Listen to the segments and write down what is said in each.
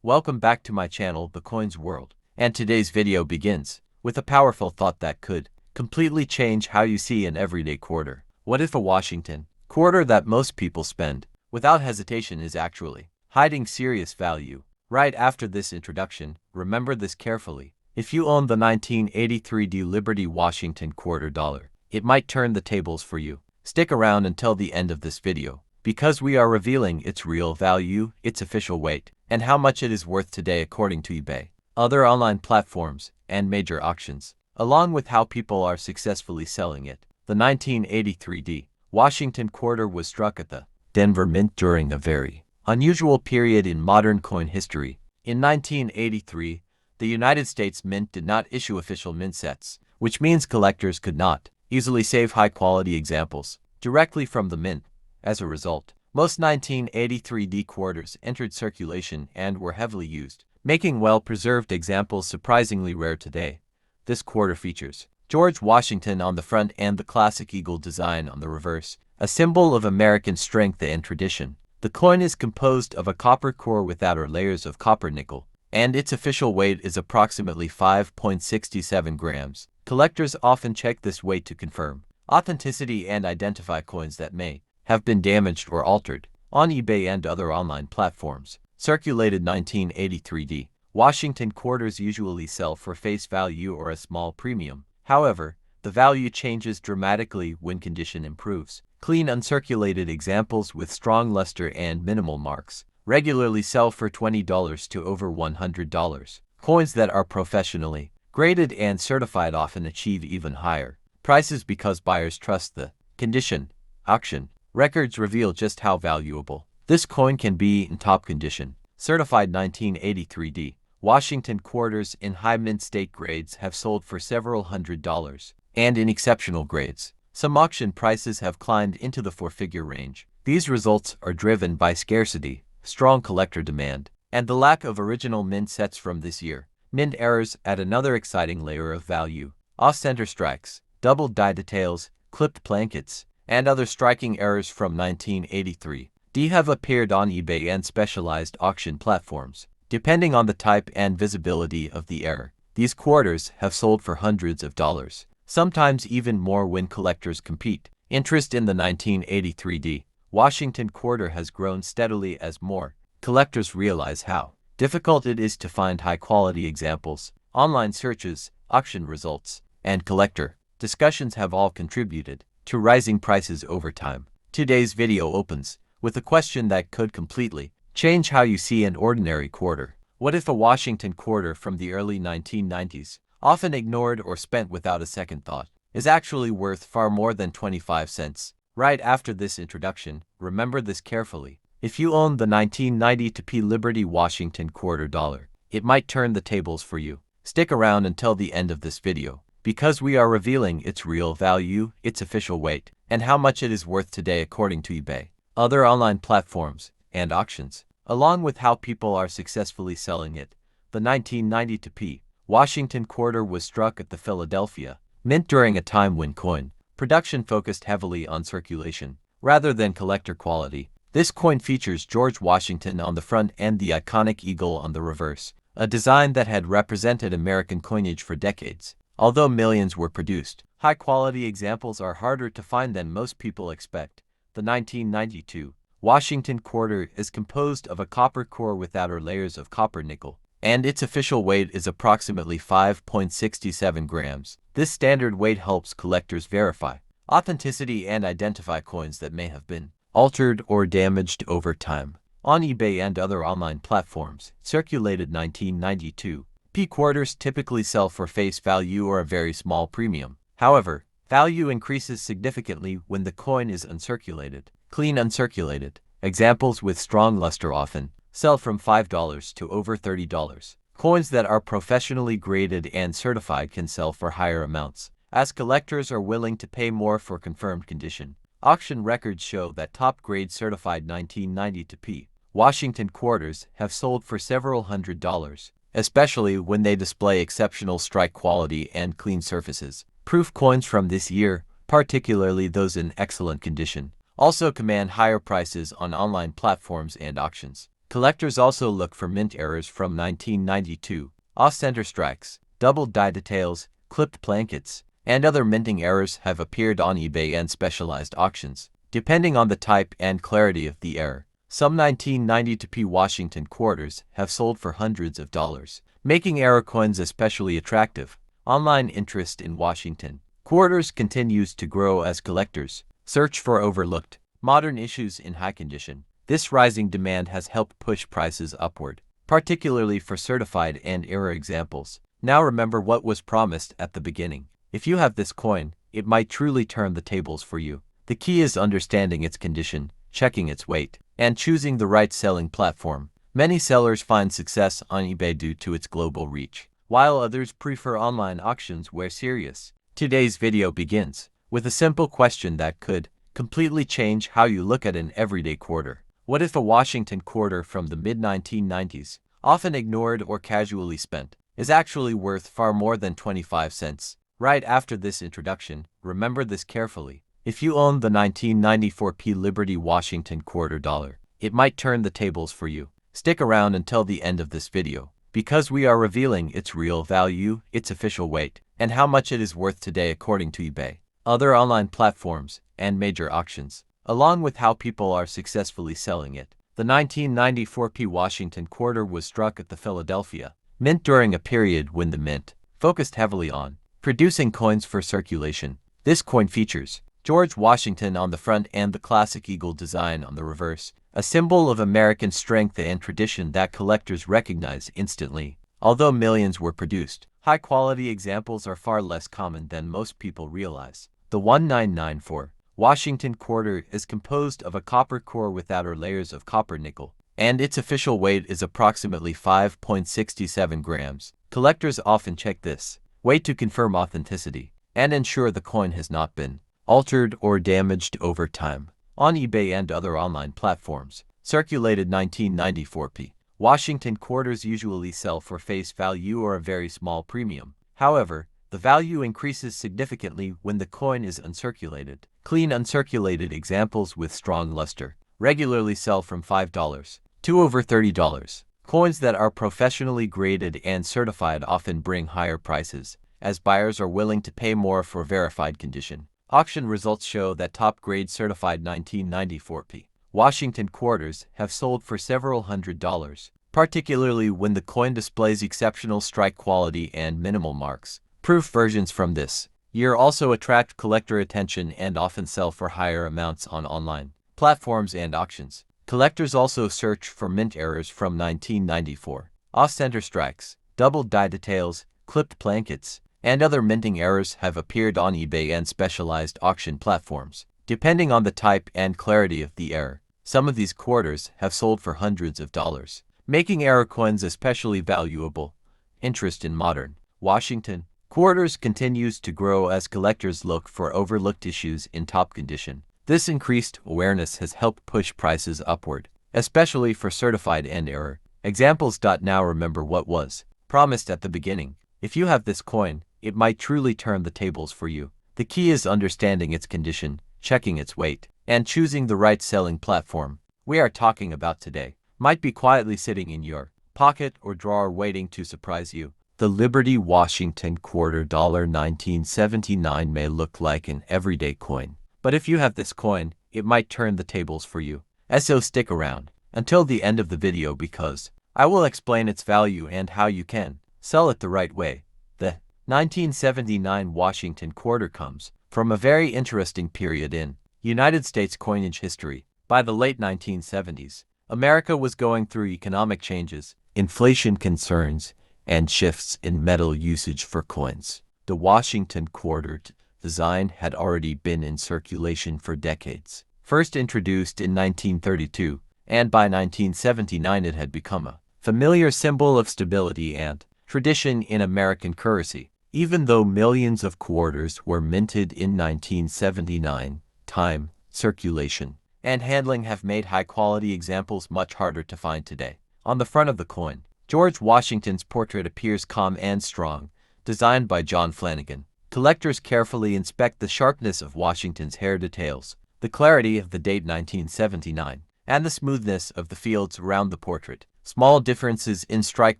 Welcome back to my channel, The Coins World, and today's video begins with a powerful thought that could completely change how you see an everyday quarter. What if a Washington quarter that most people spend without hesitation is actually hiding serious value? Right after this introduction, remember this carefully. If you own the 1983 Liberty Washington quarter dollar, it might turn the tables for you. Stick around until the end of this video, because we are revealing its real value, its official weight, and how much it is worth today according to eBay, other online platforms, and major auctions, along with how people are successfully selling it. The 1983 Washington quarter was struck at the Denver Mint during a very unusual period in modern coin history. In 1983, the United States Mint did not issue official mint sets, which means collectors could not easily save high-quality examples directly from the mint. As a result, most 1983 quarters entered circulation and were heavily used, making well-preserved examples surprisingly rare today. This quarter features George Washington on the front and the classic eagle design on the reverse, a symbol of American strength and tradition. The coin is composed of a copper core with outer layers of copper nickel, and its official weight is approximately 5.67 grams. Collectors often check this weight to confirm authenticity and identify coins that may have been damaged or altered. On eBay and other online platforms, circulated 1983 Washington quarters usually sell for face value or a small premium. However, the value changes dramatically when condition improves. Clean uncirculated examples with strong luster and minimal marks regularly sell for $20 to over $100. Coins that are professionally graded and certified often achieve even higher prices because buyers trust the condition. Auction records reveal just how valuable this coin can be in top condition. Certified 1983 Washington quarters in high mint state grades have sold for several $100s, and in exceptional grades, some auction prices have climbed into the four-figure range. These results are driven by scarcity, strong collector demand, and the lack of original mint sets from this year. Mint errors add another exciting layer of value. Off-center strikes, doubled die details, clipped blankets, and other striking errors from 1983 have appeared on eBay and specialized auction platforms. Depending on the type and visibility of the error, these quarters have sold for hundreds of dollars, sometimes even more when collectors compete. Interest in the 1983 Washington quarter has grown steadily as more collectors realize how difficult it is to find high-quality examples. Online searches, auction results, and collector discussions have all contributed to rising prices over time. Today's video opens with a question that could completely change how you see an ordinary quarter. What if a Washington quarter from the early 1990s, often ignored or spent without a second thought, is actually worth far more than 25 cents? Right after this introduction, remember this carefully. If you own the 1992 Liberty Washington quarter dollar, it might turn the tables for you. Stick around until the end of this video, because we are revealing its real value, its official weight, and how much it is worth today according to eBay, other online platforms, and auctions, along with how people are successfully selling it. The 1992 Washington quarter was struck at the Philadelphia Mint during a time when coin production focused heavily on circulation rather than collector quality. This coin features George Washington on the front and the iconic eagle on the reverse, a design that had represented American coinage for decades. Although millions were produced, high-quality examples are harder to find than most people expect. The 1992 Washington quarter is composed of a copper core with outer layers of copper nickel, and its official weight is approximately 5.67 grams. This standard weight helps collectors verify authenticity and identify coins that may have been altered or damaged over time. On eBay and other online platforms, circulated 1992 quarters typically sell for face value or a very small premium. However, value increases significantly when the coin is uncirculated. Clean uncirculated examples with strong luster often sell from $5 to over $30. Coins that are professionally graded and certified can sell for higher amounts, as collectors are willing to pay more for confirmed condition. Auction records show that top-grade certified 1992 Washington quarters have sold for several $100s, especially when they display exceptional strike quality and clean surfaces. Proof coins from this year, particularly those in excellent condition, also command higher prices on online platforms and auctions. Collectors also look for mint errors from 1992, off-center strikes, doubled die details, clipped blankets, and other minting errors have appeared on eBay and specialized auctions. Depending on the type and clarity of the error, some 1992p Washington quarters have sold for hundreds of dollars, making error coins especially attractive. Online interest in Washington quarters continues to grow as collectors search for overlooked, modern issues in high condition. This rising demand has helped push prices upward, particularly for certified and error examples. Now remember what was promised at the beginning. If you have this coin, it might truly turn the tables for you. The key is understanding its condition, checking its weight, and choosing the right selling platform. Many sellers find success on eBay due to its global reach, while others prefer online auctions where serious. Today's video begins with a simple question that could completely change how you look at an everyday quarter. What if a Washington quarter from the mid-1990s, often ignored or casually spent, is actually worth far more than 25 cents? Right after this introduction, remember this carefully. If you own the 1994p Liberty Washington quarter dollar, it might turn the tables for you. Stick around until the end of this video, because we are revealing its real value, its official weight, and how much it is worth today according to eBay, other online platforms, and major auctions, along with how people are successfully selling it. The 1994p Washington quarter was struck at the Philadelphia Mint during a period when the mint focused heavily on producing coins for circulation. This coin features George Washington on the front and the classic eagle design on the reverse, a symbol of American strength and tradition that collectors recognize instantly. Although millions were produced, high-quality examples are far less common than most people realize. The 1994 Washington quarter is composed of a copper core with outer layers of copper nickel, and its official weight is approximately 5.67 grams. Collectors often check this weight to confirm authenticity and ensure the coin has not been altered or damaged over time. On eBay and other online platforms, circulated 1994p Washington quarters usually sell for face value or a very small premium. However, the value increases significantly when the coin is uncirculated. Clean uncirculated examples with strong luster regularly sell from $5 to over $30. Coins that are professionally graded and certified often bring higher prices, as buyers are willing to pay more for verified condition. Auction results show that top-grade certified 1994p Washington quarters have sold for several $100s, particularly when the coin displays exceptional strike quality and minimal marks. Proof versions from this year also attract collector attention and often sell for higher amounts on online platforms and auctions. Collectors also search for mint errors from 1994, off-center strikes, doubled die details, clipped blankets, and other minting errors have appeared on eBay and specialized auction platforms. Depending on the type and clarity of the error, some of these quarters have sold for hundreds of dollars, making error coins especially valuable. Interest in modern Washington quarters continues to grow as collectors look for overlooked issues in top condition. This increased awareness has helped push prices upward, especially for certified and error examples. Now remember what was promised at the beginning. If you have this coin, it might truly turn the tables for you. The key is understanding its condition, checking its weight, and choosing the right selling platform. We are talking about today might be quietly sitting in your pocket or drawer waiting to surprise you. The Liberty Washington quarter dollar 1979 may look like an everyday coin, but if you have this coin, it might turn the tables for you. So stick around until the end of the video because I will explain its value and how you can sell it the right way. The 1979 Washington quarter comes from a very interesting period in United States coinage history. By the late 1970s, America was going through economic changes, inflation concerns, and shifts in metal usage for coins. The Washington quarter design had already been in circulation for decades. First introduced in 1932, and by 1979 it had become a familiar symbol of stability and tradition in American currency. Even though millions of quarters were minted in 1979, time, circulation, and handling have made high-quality examples much harder to find today. On the front of the coin, George Washington's portrait appears calm and strong, designed by John Flanagan. Collectors carefully inspect the sharpness of Washington's hair details, the clarity of the date 1979, and the smoothness of the fields around the portrait. Small differences in strike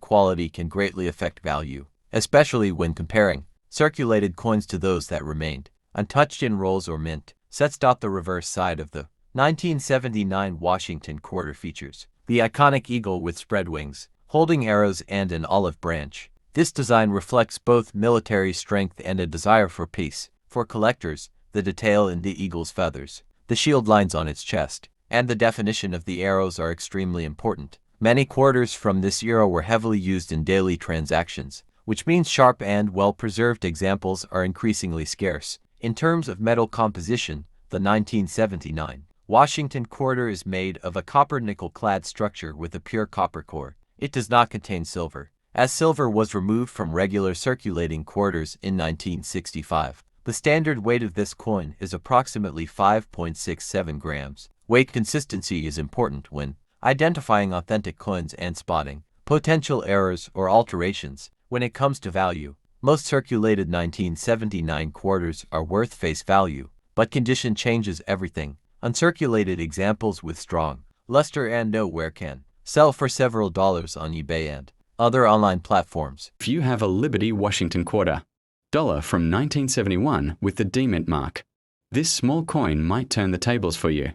quality can greatly affect value, especially when comparing circulated coins to those that remained untouched in rolls or mint. Sets. The reverse side of the 1979 Washington quarter features the iconic eagle with spread wings, holding arrows and an olive branch. This design reflects both military strength and a desire for peace. For collectors, the detail in the eagle's feathers, the shield lines on its chest, and the definition of the arrows are extremely important. Many quarters from this era were heavily used in daily transactions, which means sharp and well-preserved examples are increasingly scarce. In terms of metal composition, the 1979 Washington quarter is made of a copper-nickel clad structure with a pure copper core. It does not contain silver, as silver was removed from regular circulating quarters in 1965. The standard weight of this coin is approximately 5.67 grams. Weight consistency is important when identifying authentic coins and spotting potential errors or alterations. When it comes to value, most circulated 1979 quarters are worth face value, but condition changes everything. Uncirculated examples with strong luster and no wear can sell for several dollars on eBay and other online platforms. If you have a Liberty Washington quarter, dollar from 1971 with the D-Mint mark, this small coin might turn the tables for you.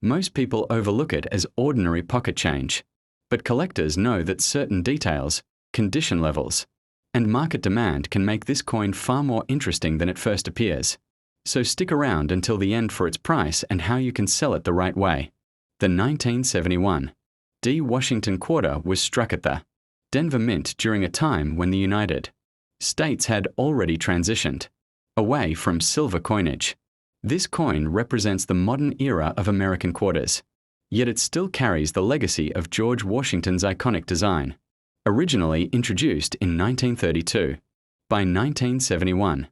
Most people overlook it as ordinary pocket change, but collectors know that certain details, condition levels, and market demand can make this coin far more interesting than it first appears. So stick around until the end for its price and how you can sell it the right way. The 1971 D Washington quarter was struck at the Denver Mint during a time when the United States had already transitioned away from silver coinage. This coin represents the modern era of American quarters, yet it still carries the legacy of George Washington's iconic design. Originally introduced in 1932, by 1971,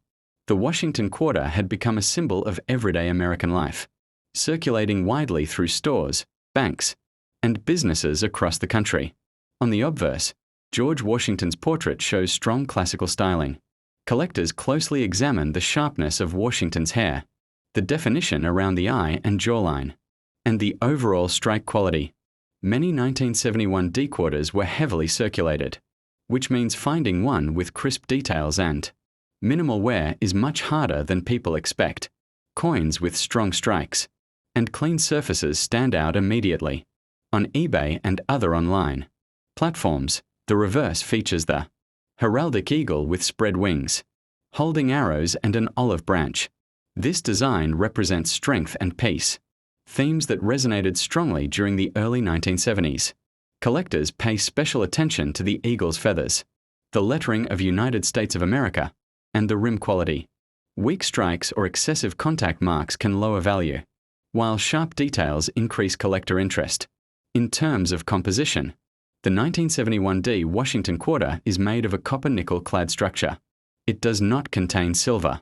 the Washington quarter had become a symbol of everyday American life, circulating widely through stores, banks, and businesses across the country. On the obverse, George Washington's portrait shows strong classical styling. Collectors closely examine the sharpness of Washington's hair, the definition around the eye and jawline, and the overall strike quality. Many 1971 D quarters were heavily circulated, which means finding one with crisp details and minimal wear is much harder than people expect. Coins with strong strikes and clean surfaces stand out immediately. On eBay and other online platforms, the reverse features the heraldic eagle with spread wings, holding arrows and an olive branch. This design represents strength and peace, themes that resonated strongly during the early 1970s. Collectors pay special attention to the eagle's feathers, the lettering of United States of America, and the rim quality. Weak strikes or excessive contact marks can lower value, while sharp details increase collector interest. In terms of composition, the 1971 D Washington quarter is made of a copper-nickel clad structure. It does not contain silver.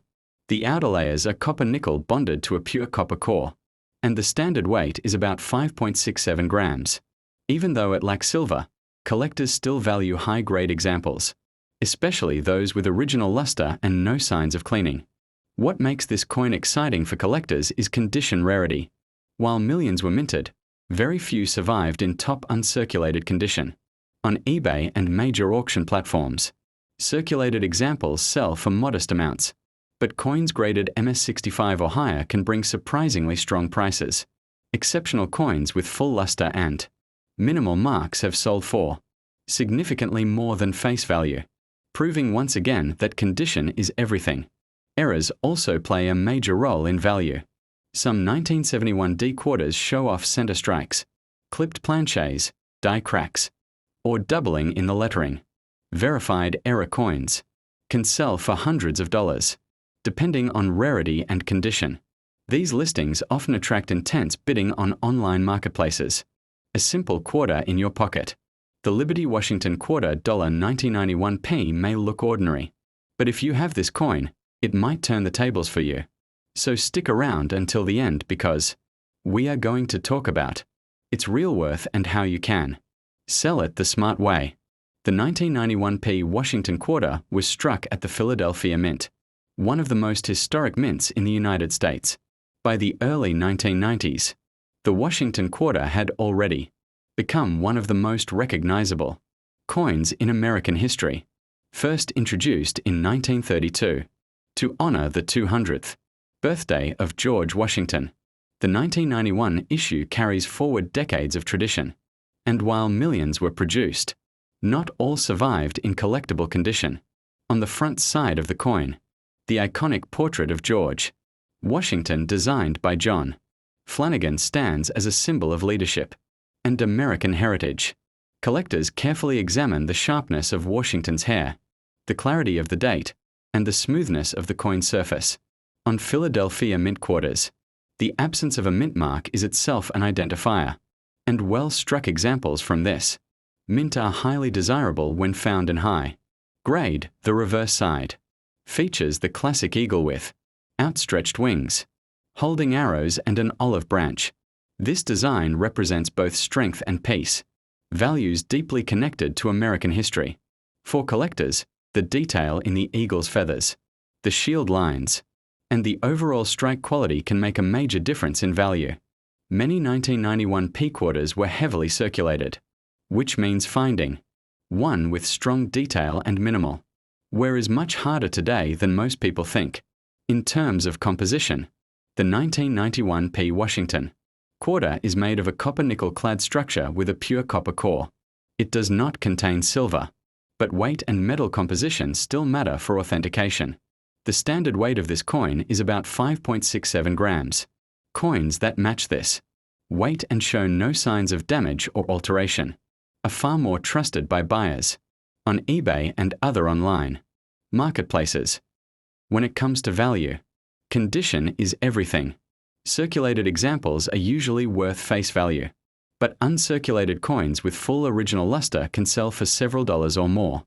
The outer layers are copper-nickel bonded to a pure copper core, and the standard weight is about 5.67 grams. Even though it lacks silver, collectors still value high-grade examples, especially those with original luster and no signs of cleaning. What makes this coin exciting for collectors is condition rarity. While millions were minted, very few survived in top uncirculated condition. On eBay and major auction platforms, circulated examples sell for modest amounts, but coins graded MS65 or higher can bring surprisingly strong prices. Exceptional coins with full luster and minimal marks have sold for significantly more than face value, proving once again that condition is everything. Errors also play a major role in value. Some 1971 D quarters show off center strikes, clipped planchets, die cracks, or doubling in the lettering. Verified error coins can sell for hundreds of dollars, depending on rarity and condition. These listings often attract intense bidding on online marketplaces. A simple quarter in your pocket. The Liberty Washington quarter $1991 may look ordinary, but if you have this coin, it might turn the tables for you. So stick around until the end because we are going to talk about its real worth and how you can sell it the smart way. The 1991 Washington quarter was struck at the Philadelphia Mint, one of the most historic mints in the United States. By the early 1990s, The Washington quarter had already become one of the most recognizable coins in American history, first introduced in 1932 to honor the 200th birthday of George Washington. The 1991 issue carries forward decades of tradition, and while millions were produced, not all survived in collectible condition. On the front side of the coin, the iconic portrait of George Washington, designed by John Flanagan, stands as a symbol of leadership and American heritage. Collectors carefully examine the sharpness of Washington's hair, the clarity of the date, and the smoothness of the coin surface. On Philadelphia mint quarters, the absence of a mint mark is itself an identifier, and well-struck examples from this mint are highly desirable when found in high grade. The reverse side features the classic eagle with outstretched wings, holding arrows and an olive branch. This design represents both strength and peace, values deeply connected to American history. For collectors, the detail in the eagle's feathers, the shield lines, and the overall strike quality can make a major difference in value. Many 1991 P quarters were heavily circulated, which means finding one with strong detail and minimal wear is much harder today than most people think. In terms of composition, the 1991 P Washington quarter is made of a copper-nickel clad structure with a pure copper core. It does not contain silver, but weight and metal composition still matter for authentication. The standard weight of this coin is about 5.67 grams. Coins that match this weight and show no signs of damage or alteration are far more trusted by buyers on eBay and other online marketplaces. When it comes to value, condition is everything. Circulated examples are usually worth face value, but uncirculated coins with full original luster can sell for several dollars or more.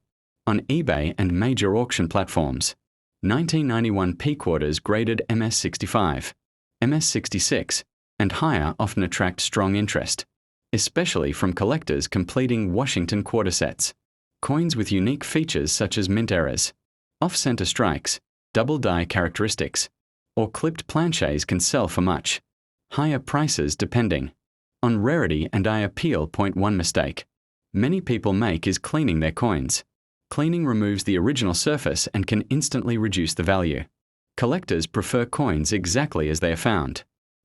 On eBay and major auction platforms, 1991 P quarters graded MS65, MS66, and higher often attract strong interest, especially from collectors completing Washington quarter sets. Coins with unique features such as mint errors, off-center strikes, double die characteristics, or clipped planchets can sell for much higher prices depending on rarity and eye appeal. One mistake many people make is cleaning their coins. Cleaning removes the original surface and can instantly reduce the value. Collectors prefer coins exactly as they are found,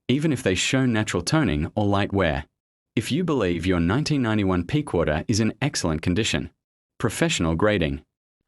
even if they show natural toning or light wear. If you believe your 1991 P quarter is in excellent condition, professional grading.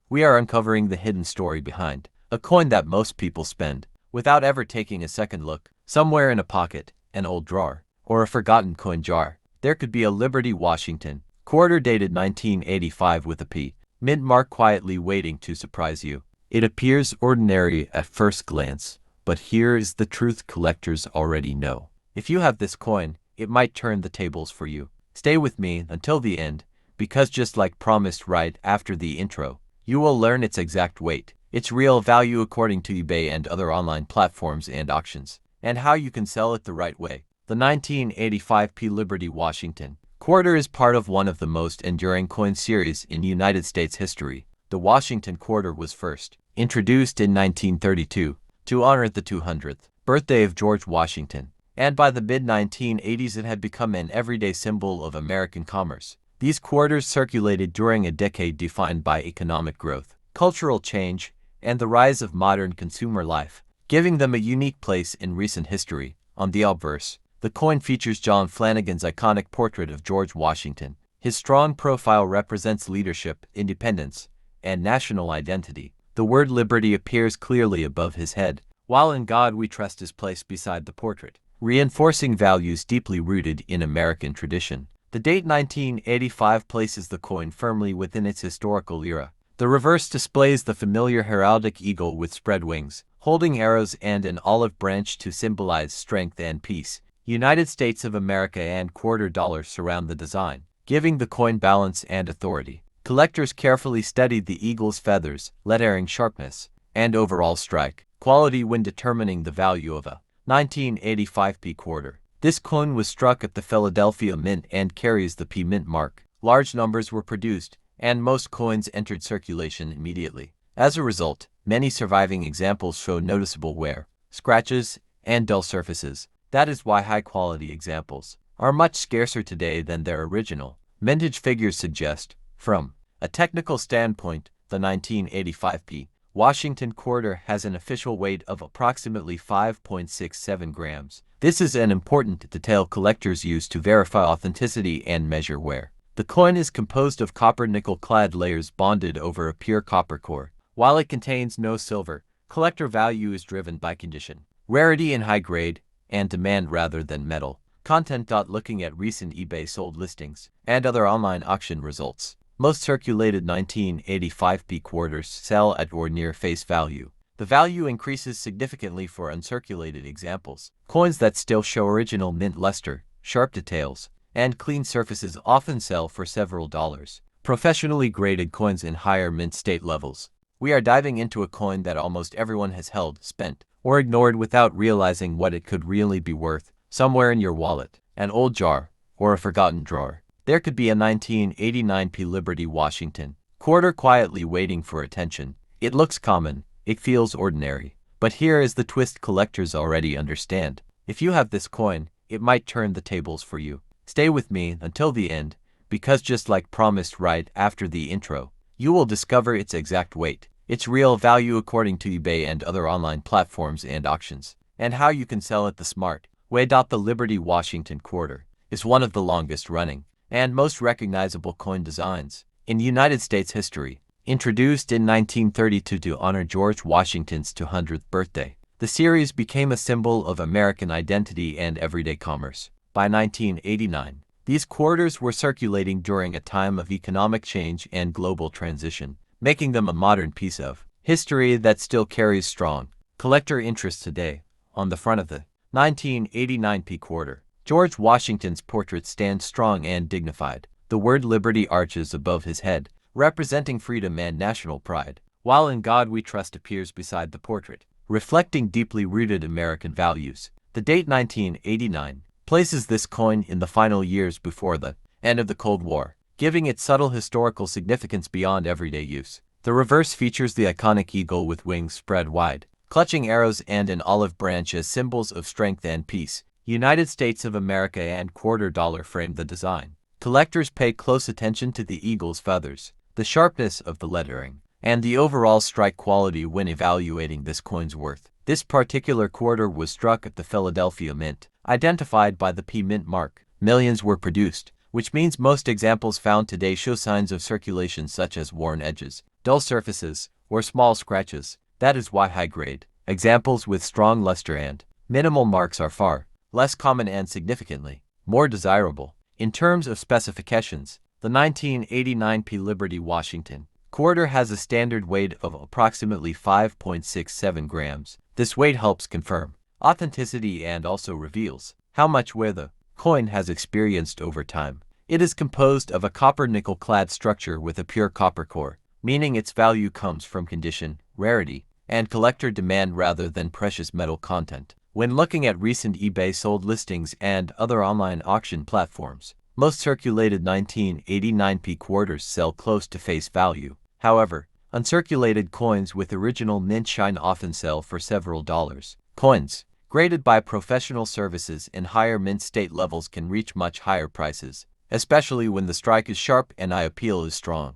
We are uncovering the hidden story behind a coin that most people spend without ever taking a second look. Somewhere in a pocket, an old drawer, or a forgotten coin jar, there could be a Liberty Washington quarter dated 1985 with a P mint mark quietly waiting to surprise you. It appears ordinary at first glance, but here is the truth collectors already know. If you have this coin, it might turn the tables for you. Stay with me until the end, because just like promised right after the intro, you will learn its exact weight, its real value according to eBay and other online platforms and auctions, and how you can sell it the right way. The 1985 P Liberty Washington quarter is part of one of the most enduring coin series in United States history. The Washington quarter was first introduced in 1932 to honor the 200th birthday of George Washington, and by the mid-1980s it had become an everyday symbol of American commerce. These quarters circulated during a decade defined by economic growth, cultural change, and the rise of modern consumer life, giving them a unique place in recent history. On the obverse, the coin features John Flanagan's iconic portrait of George Washington. His strong profile represents leadership, independence, and national identity. The word liberty appears clearly above his head, while in God we trust is placed beside the portrait, reinforcing values deeply rooted in American tradition. The date 1985 places the coin firmly within its historical era. The reverse displays the familiar heraldic eagle with spread wings, holding arrows and an olive branch to symbolize strength and peace. United States of America and quarter dollars surround the design, giving the coin balance and authority. Collectors carefully studied the eagle's feathers, lettering sharpness, and overall strike quality when determining the value of a 1985 P quarter. This coin was struck at the Philadelphia Mint and carries the P Mint mark. Large numbers were produced, and most coins entered circulation immediately. As a result, many surviving examples show noticeable wear, scratches, and dull surfaces. That is why high-quality examples are much scarcer today than their original vintage figures suggest. From a technical standpoint, the 1985p Washington quarter has an official weight of approximately 5.67 grams. This is an important detail collectors use to verify authenticity and measure wear. The coin is composed of copper nickel-clad layers bonded over a pure copper core. While it contains no silver, collector value is driven by condition, rarity in high grade, and demand rather than metal content. Looking at recent eBay sold listings and other online auction results, most circulated 1985p quarters sell at or near face value. The value increases significantly for uncirculated examples. Coins that still show original mint luster, sharp details, and clean surfaces often sell for several dollars. Professionally graded coins in higher mint state levels. We are diving into a coin that almost everyone has held, spent, or ignored without realizing what it could really be worth. Somewhere in your wallet, an old jar, or a forgotten drawer, there could be a 1989p Liberty Washington quarter quietly waiting for attention. It looks common, it feels ordinary, but here is the twist collectors already understand. If you have this coin, it might turn the tables for you. Stay with me until the end, because just like promised right after the intro, you will discover its exact weight, its real value according to eBay and other online platforms and auctions, and how you can sell it the smart way. The Liberty Washington quarter is one of the longest running and most recognizable coin designs in United States history. Introduced in 1932 to honor George Washington's 200th birthday, the series became a symbol of American identity and everyday commerce. By 1989, these quarters were circulating during a time of economic change and global transition, making them a modern piece of history that still carries strong collector interest today. On the front of the 1989p quarter, George Washington's portrait stands strong and dignified. The word Liberty arches above his head, representing freedom and national pride, while In God We Trust appears beside the portrait, reflecting deeply rooted American values. The date 1989 places this coin in the final years before the end of the Cold War, giving it subtle historical significance beyond everyday use. The reverse features the iconic eagle with wings spread wide, clutching arrows, and an olive branch as symbols of strength and peace. United States of America and quarter dollar frame the design. Collectors pay close attention to the eagle's feathers, the sharpness of the lettering, and the overall strike quality when evaluating this coin's worth. This particular quarter was struck at the Philadelphia Mint, identified by the P Mint mark. Millions were produced, which means most examples found today show signs of circulation such as worn edges, dull surfaces, or small scratches. That is why high-grade examples with strong luster and minimal marks are far less common and significantly more desirable. In terms of specifications, the 1989p Liberty Washington quarter has a standard weight of approximately 5.67 grams. This weight helps confirm authenticity and also reveals how much wear the coin has experienced over time. It is composed of a copper nickel-clad structure with a pure copper core, meaning its value comes from condition, rarity, and collector demand rather than precious metal content. When looking at recent eBay sold listings and other online auction platforms, most circulated 1989p quarters sell close to face value. However, uncirculated coins with original mint shine often sell for several dollars. Coins graded by professional services in higher mint state levels can reach much higher prices, especially when the strike is sharp and eye appeal is strong.